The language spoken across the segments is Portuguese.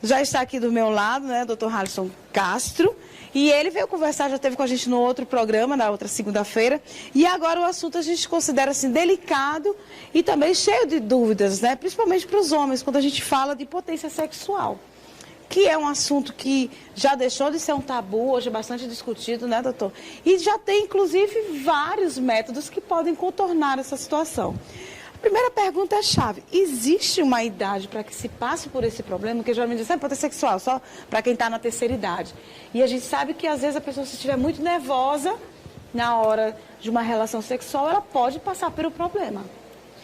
já está aqui do meu lado, né, Dr. Halisson Castro, e ele veio conversar, já esteve com a gente no outro programa, na outra segunda-feira, e agora o assunto a gente considera assim delicado e também cheio de dúvidas, né, principalmente para os homens, quando a gente fala de potência sexual, que é um assunto que já deixou de ser um tabu, hoje é bastante discutido, né, doutor? E já tem, inclusive, vários métodos que podem contornar essa situação. A primeira pergunta é chave. Existe uma idade para que se passe por esse problema? Porque geralmente diz, potência sexual, só para quem está na terceira idade. E a gente sabe que, às vezes, a pessoa, se estiver muito nervosa na hora de uma relação sexual, ela pode passar pelo problema.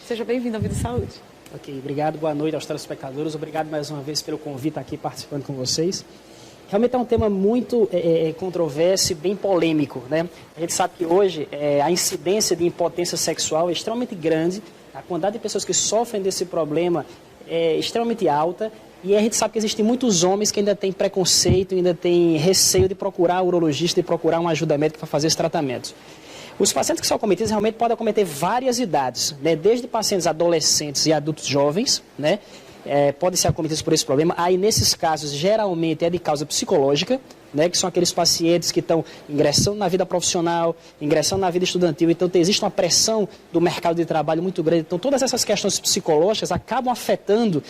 Seja bem-vindo ao Vida e Saúde. Ok, obrigado, boa noite aos telespectadores, obrigado mais uma vez pelo convite aqui participando com vocês. Realmente é um tema muito controverso e bem polêmico, né? A gente sabe que hoje a incidência de impotência sexual é extremamente grande, a quantidade de pessoas que sofrem desse problema é extremamente alta e a gente sabe que existem muitos homens que ainda têm preconceito, ainda têm receio de procurar o urologista e procurar uma ajuda médica para fazer esse tratamento. Os pacientes que são acometidos realmente podem acometer várias idades, né? Desde pacientes adolescentes e adultos jovens, né? Podem ser acometidos por esse problema. Aí, nesses casos, geralmente é de causa psicológica, né? Que são aqueles pacientes que estão ingressando na vida profissional, ingressando na vida estudantil. Então, existe uma pressão do mercado de trabalho muito grande. Então, todas essas questões psicológicas acabam afetando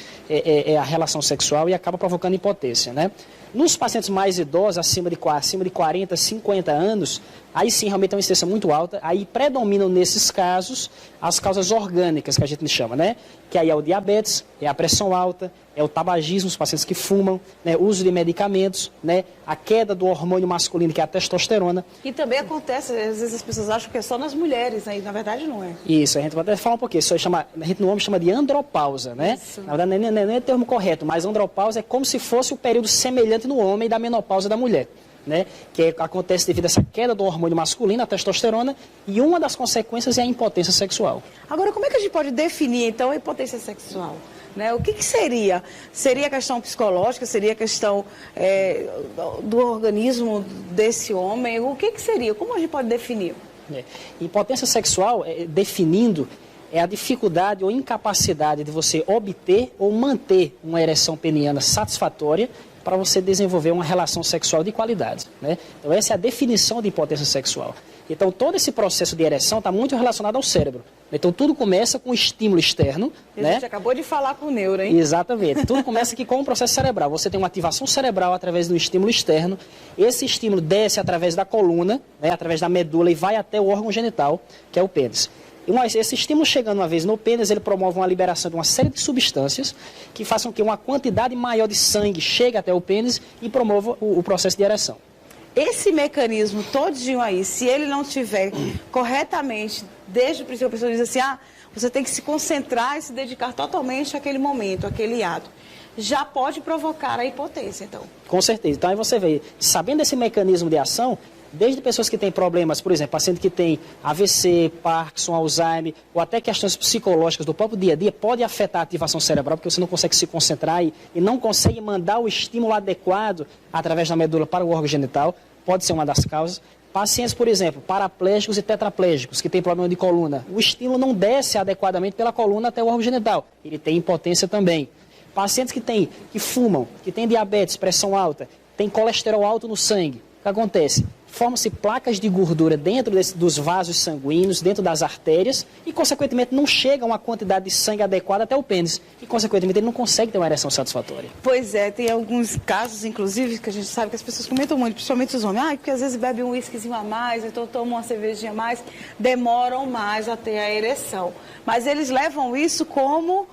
a relação sexual e acabam provocando impotência, né? Nos pacientes mais idosos, acima de 40, 50 anos, aí sim realmente é uma incidência muito alta, aí predominam nesses casos as causas orgânicas, que a gente chama, né? Que aí é o diabetes, é a pressão alta, é o tabagismo, os pacientes que fumam, né? Uso de medicamentos, né? A queda do hormônio masculino, que é a testosterona. E também acontece, às vezes as pessoas acham que é só nas mulheres, aí na verdade não é. Isso, a gente pode até falar um pouquinho, isso chama, a gente no homem chama de andropausa, né? Isso. Na verdade não é o termo correto, mas andropausa é como se fosse o período semelhante no homem da menopausa da mulher, né? Que acontece devido a essa queda do hormônio masculino, a testosterona, e uma das consequências é a impotência sexual. Agora, como é que a gente pode definir, então, a impotência sexual? Né? O que seria? Seria a questão psicológica? Seria a questão do organismo desse homem? O que seria? Como a gente pode definir? Impotência sexual, definindo, é a dificuldade ou incapacidade de você obter ou manter uma ereção peniana satisfatória para você desenvolver uma relação sexual de qualidade, né? Então, essa é a definição de impotência sexual. Então, todo esse processo de ereção está muito relacionado ao cérebro. Então, tudo começa com estímulo externo, né? A gente acabou de falar com o neuro, hein? Exatamente. Tudo começa aqui com um processo cerebral. Você tem uma ativação cerebral através do estímulo externo. Esse estímulo desce através da coluna, né? Através da medula e vai até o órgão genital, que é o pênis. Esse estímulo chegando uma vez no pênis, ele promove uma liberação de uma série de substâncias que façam que uma quantidade maior de sangue chegue até o pênis e promova o processo de ereção. Esse mecanismo todinho aí, se ele não estiver corretamente, desde o princípio a pessoa diz assim, você tem que se concentrar e se dedicar totalmente àquele momento, àquele ato. Já pode provocar a impotência, então. Com certeza. Então aí você vê, sabendo esse mecanismo de ação, desde pessoas que têm problemas, por exemplo, paciente que tem AVC, Parkinson, Alzheimer, ou até questões psicológicas do próprio dia a dia, pode afetar a ativação cerebral, porque você não consegue se concentrar e não consegue mandar o estímulo adequado através da medula para o órgão genital, pode ser uma das causas. Pacientes, por exemplo, paraplégicos e tetraplégicos, que têm problema de coluna, o estímulo não desce adequadamente pela coluna até o órgão genital, ele tem impotência também. Pacientes que fumam, que têm diabetes, pressão alta, têm colesterol alto no sangue, o que acontece? Formam-se placas de gordura dentro dos vasos sanguíneos, dentro das artérias, e, consequentemente, não chega uma quantidade de sangue adequada até o pênis. E, consequentemente, ele não consegue ter uma ereção satisfatória. Pois é, tem alguns casos, inclusive, que a gente sabe que as pessoas comentam muito, principalmente os homens. Porque às vezes bebem um whiskyzinho a mais, então tomam uma cervejinha a mais, demoram mais a ter a ereção. Mas eles levam isso como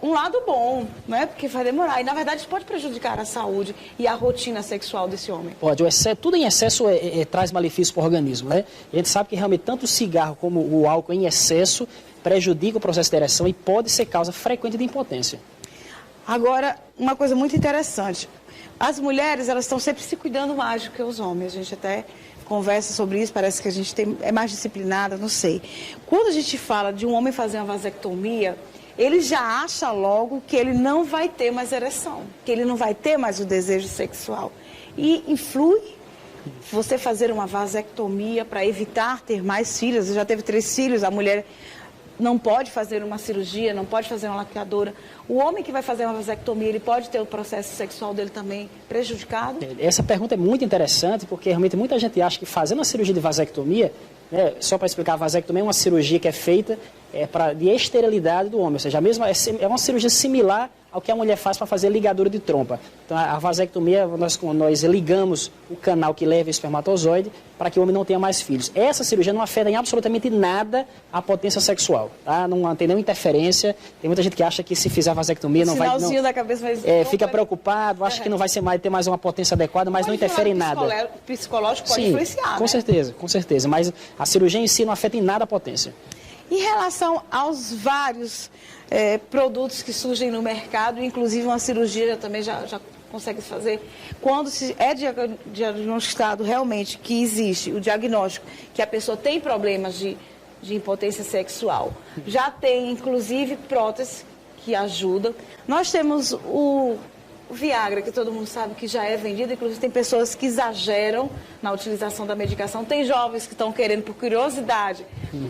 um lado bom, né? Porque vai demorar. E, na verdade, isso pode prejudicar a saúde e a rotina sexual desse homem. Pode. Tudo em excesso traz malefício para o organismo, né? A gente sabe que realmente tanto o cigarro como o álcool em excesso prejudica o processo de ereção e pode ser causa frequente de impotência. Agora, uma coisa muito interessante. As mulheres, elas estão sempre se cuidando mais do que os homens. A gente até conversa sobre isso, parece que a gente é mais disciplinada, não sei. Quando a gente fala de um homem fazer uma vasectomia, ele já acha logo que ele não vai ter mais ereção, que ele não vai ter mais o desejo sexual. E influi você fazer uma vasectomia para evitar ter mais filhos. Já teve 3 filhos, a mulher não pode fazer uma cirurgia, não pode fazer uma laqueadura. O homem que vai fazer uma vasectomia, ele pode ter o processo sexual dele também prejudicado? Essa pergunta é muito interessante, porque realmente muita gente acha que fazendo a cirurgia de vasectomia, né, só para explicar, a vasectomia é uma cirurgia que é feita de esterilidade do homem, ou seja, é uma cirurgia similar ao que a mulher faz para fazer ligadura de trompa. Então, a vasectomia, nós ligamos o canal que leva o espermatozoide para que o homem não tenha mais filhos. Essa cirurgia não afeta em absolutamente nada a potência sexual, tá? Não tem nenhuma interferência. Tem muita gente que acha que se fizer a vasectomia não vai... Sinalzinho da cabeça, mas... fica preocupado, acha que não vai ter mais uma potência adequada, mas não interfere em nada. Psicológico pode influenciar, com certeza, com certeza. Mas a cirurgia em si não afeta em nada a potência. Em relação aos vários produtos que surgem no mercado, inclusive uma cirurgia também já consegue fazer, quando se é diagnosticado realmente que existe o diagnóstico que a pessoa tem problemas de impotência sexual, já tem inclusive prótese que ajudam. Nós temos o Viagra, que todo mundo sabe que já é vendido, inclusive tem pessoas que exageram na utilização da medicação, tem jovens que estão querendo, por curiosidade,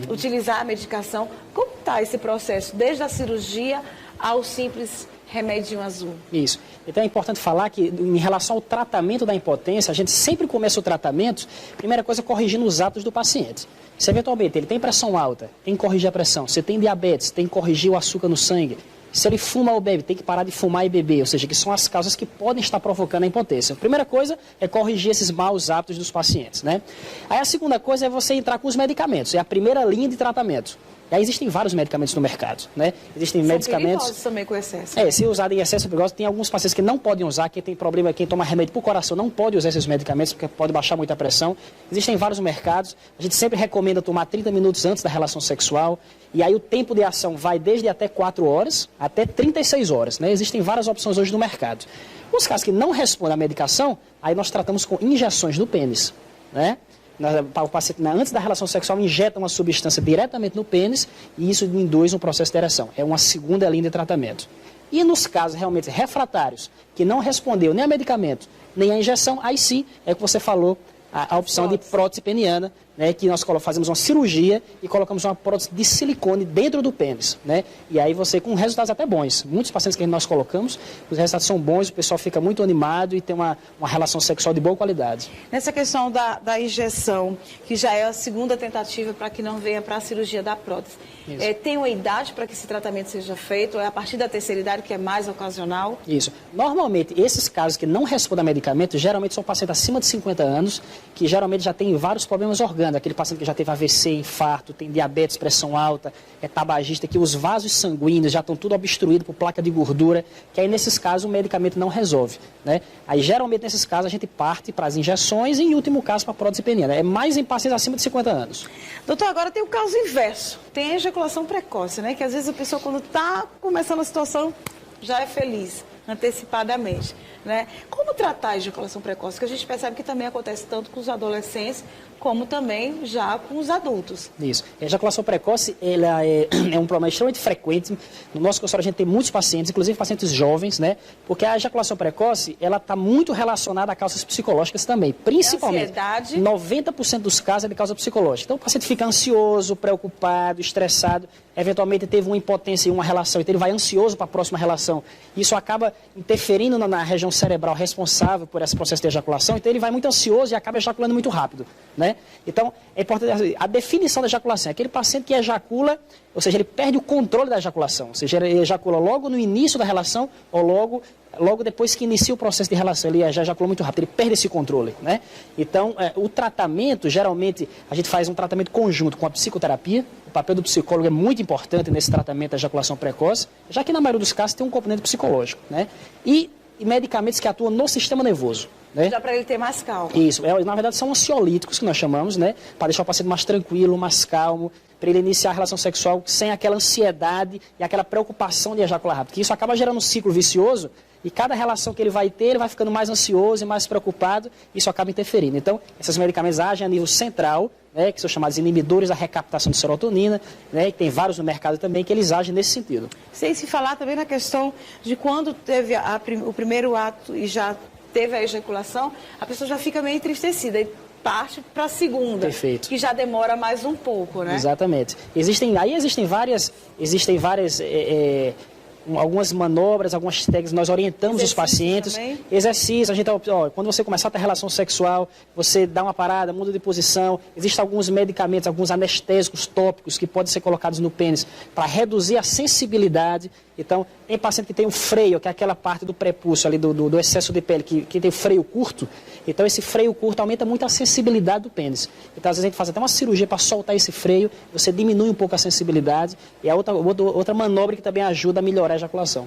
utilizar a medicação. Como está esse processo, desde a cirurgia ao simples remedinho azul? Isso. Então é importante falar que, em relação ao tratamento da impotência, a gente sempre começa o tratamento, primeira coisa, corrigindo os hábitos do paciente. Se eventualmente ele tem pressão alta, tem que corrigir a pressão. Se tem diabetes, tem que corrigir o açúcar no sangue. Se ele fuma ou bebe, tem que parar de fumar e beber, ou seja, que são as causas que podem estar provocando a impotência. A primeira coisa é corrigir esses maus hábitos dos pacientes, né? Aí a segunda coisa é você entrar com os medicamentos, é a primeira linha de tratamento. E aí existem vários medicamentos no mercado, né? Existem medicamentos... perigosos também com excesso. Se usado em excesso é perigoso. Tem alguns pacientes que não podem usar, quem tem problema, quem toma remédio para o coração não pode usar esses medicamentos, porque pode baixar muito a pressão. Existem vários mercados. A gente sempre recomenda tomar 30 minutos antes da relação sexual. E aí o tempo de ação vai desde até 4 horas até 36 horas, né? Existem várias opções hoje no mercado. Nos casos que não respondem à medicação, aí nós tratamos com injeções no pênis, né? O paciente, antes da relação sexual, injeta uma substância diretamente no pênis e isso induz um processo de ereção. É uma segunda linha de tratamento. E nos casos realmente refratários, que não respondeu nem a medicamento, nem a injeção, aí sim é que você falou a opção de prótese peniana, né, que nós fazemos uma cirurgia e colocamos uma prótese de silicone dentro do pênis, né? E aí você, com resultados até bons. Muitos pacientes que nós colocamos, os resultados são bons, o pessoal fica muito animado e tem uma relação sexual de boa qualidade. Nessa questão da injeção, que já é a segunda tentativa para que não venha para a cirurgia da prótese, tem uma idade para que esse tratamento seja feito? Ou é a partir da terceira idade, que é mais ocasional? Isso. Normalmente, esses casos que não respondem a medicamento, geralmente são pacientes acima de 50 anos, que geralmente já têm vários problemas orgânicos. Aquele paciente que já teve AVC, infarto, tem diabetes, pressão alta, é tabagista, que os vasos sanguíneos já estão tudo obstruídos por placa de gordura, que aí nesses casos o medicamento não resolve, né? Aí geralmente nesses casos a gente parte para as injeções e em último caso para a prótese peniana. É mais em pacientes acima de 50 anos. Doutor, agora tem o caso inverso, tem a ejaculação precoce, né? Que às vezes a pessoa quando está começando a situação já é feliz, antecipadamente, né? Como tratar a ejaculação precoce? Que a gente percebe que também acontece tanto com os adolescentes, como também já com os adultos. Isso. A ejaculação precoce ela é um problema extremamente frequente. No nosso consultório a gente tem muitos pacientes, inclusive pacientes jovens, né? Porque a ejaculação precoce, ela está muito relacionada a causas psicológicas também. Principalmente, 90% dos casos é de causa psicológica. Então o paciente fica ansioso, preocupado, estressado, eventualmente teve uma impotência em uma relação, então ele vai ansioso para a próxima relação. Isso acaba interferindo na região cerebral responsável por esse processo de ejaculação, então ele vai muito ansioso e acaba ejaculando muito rápido, né? Então, é importante a definição da ejaculação. É aquele paciente que ejacula, ou seja, ele perde o controle da ejaculação. Ou seja, ele ejacula logo no início da relação ou logo depois que inicia o processo de relação. Ele já ejacula muito rápido, ele perde esse controle, né? Então, o tratamento, geralmente, a gente faz um tratamento conjunto com a psicoterapia. O papel do psicólogo é muito importante nesse tratamento da ejaculação precoce, já que na maioria dos casos tem um componente psicológico, né? E medicamentos que atuam no sistema nervoso, né? Dá para ele ter mais calma. Isso. Na verdade, são ansiolíticos que nós chamamos, né? Para deixar o paciente mais tranquilo, mais calmo, para ele iniciar a relação sexual sem aquela ansiedade e aquela preocupação de ejacular rápido. Porque isso acaba gerando um ciclo vicioso e cada relação que ele vai ter, ele vai ficando mais ansioso e mais preocupado, e isso acaba interferindo. Então, esses medicamentos agem a nível central, né, que são chamados inibidores da recaptação de serotonina, né, e tem vários no mercado também que eles agem nesse sentido. Sem se falar também na questão de quando teve o primeiro ato e já teve a ejaculação, a pessoa já fica meio entristecida. E parte para a segunda. Perfeito. Que já demora mais um pouco, né? Exatamente. Existem várias algumas manobras, algumas técnicas, nós orientamos os pacientes. Também. Exercício, quando você começar a ter relação sexual, você dá uma parada, muda de posição. Existem alguns medicamentos, alguns anestésicos tópicos que podem ser colocados no pênis para reduzir a sensibilidade. Então, tem paciente que tem um freio, que é aquela parte do prepúcio ali, do excesso de pele, que tem freio curto. Então, esse freio curto aumenta muito a sensibilidade do pênis. Então, às vezes a gente faz até uma cirurgia para soltar esse freio, você diminui um pouco a sensibilidade. E é outra manobra que também ajuda a melhorar a ejaculação.